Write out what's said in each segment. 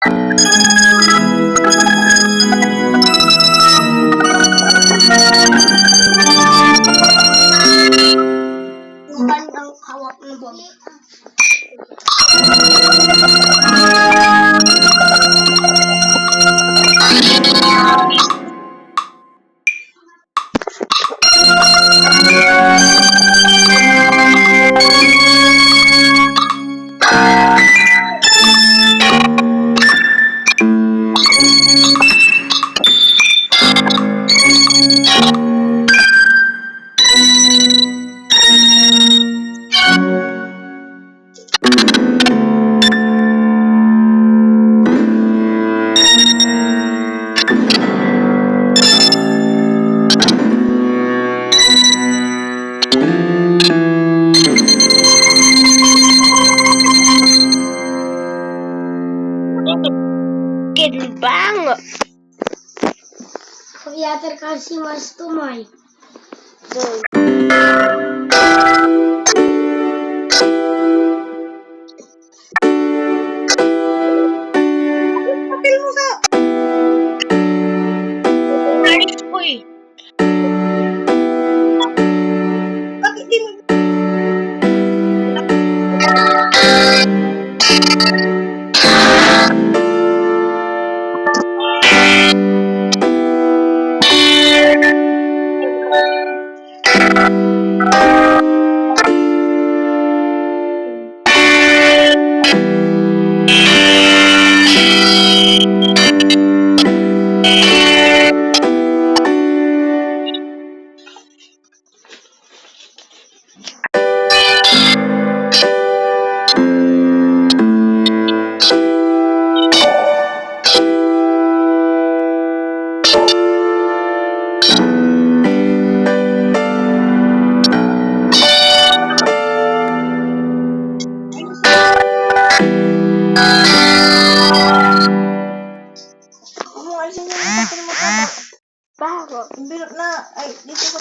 Bandang hawak na bang. Bang. Я terkasih mas tumay. Kapil mo sa. Nice boy. Bakit di mo? Bago. Bilot na. Ay, dito ko.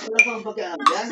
Wala pang pagkaan dyan.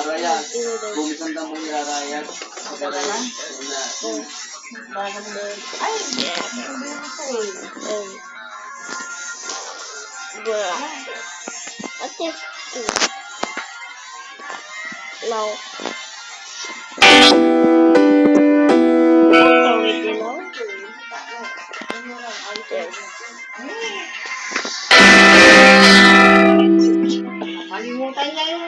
Arayat. Bumisanda mo ni Arayat. Pagkakalan? Ay, hindi ko eh. Ate, now. Tawid din ako. Kalimutan niya yung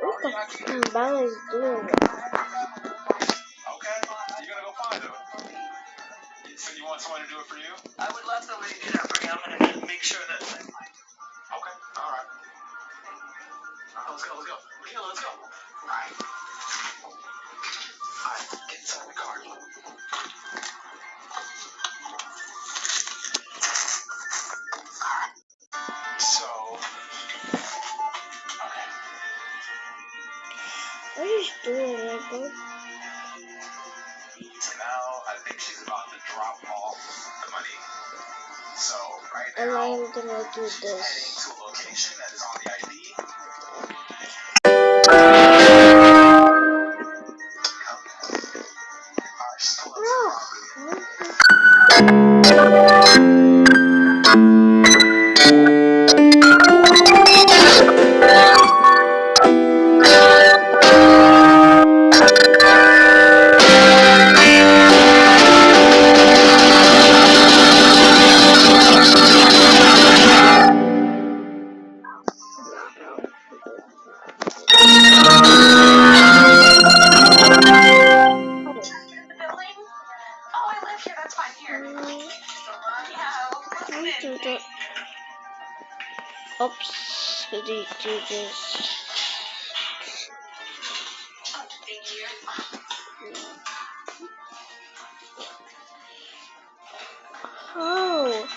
Okay. Bang is doing it. So you want someone to do it for you? I would love somebody to do that for me. I'm gonna make sure that. Okay. All right. Let's go. Michaela, let's go. All right. Get inside the car. So. Okay. What is she doing, Michael? So now I think she's about to drop off the money. So right And now. I'm gonna do She's heading this. to a location that is on the ID. Alright, she's pulling up to the property. Oops, did he do this? Oh.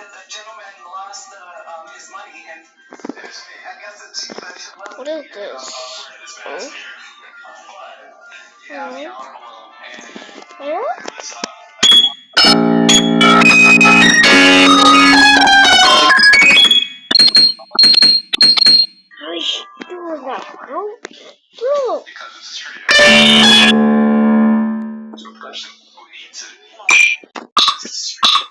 the gentleman lost his money, and I guess the chief should let What is this? Oh. How is she doing that, bro? Bro! because it's a street. So a person who eats it. It's a street.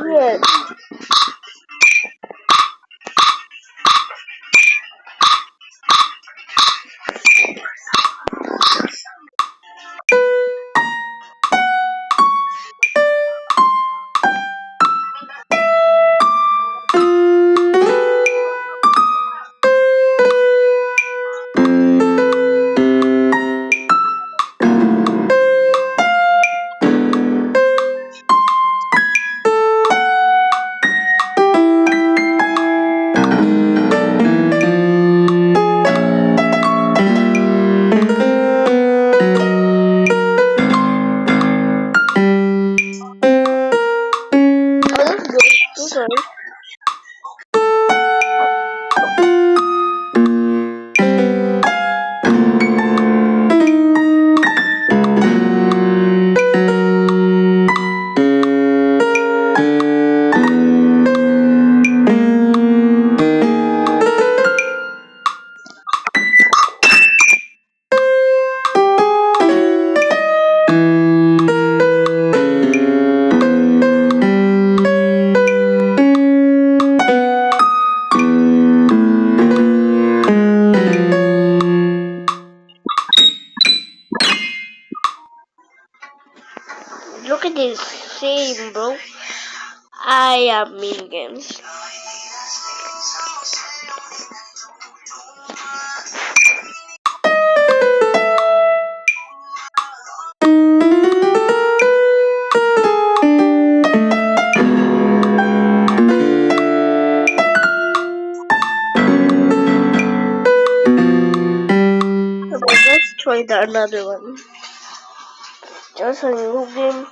Yes. Oh, that's good. Okay. Look at this same, bro. I am Minions. Okay, let's try another one. Just a new game.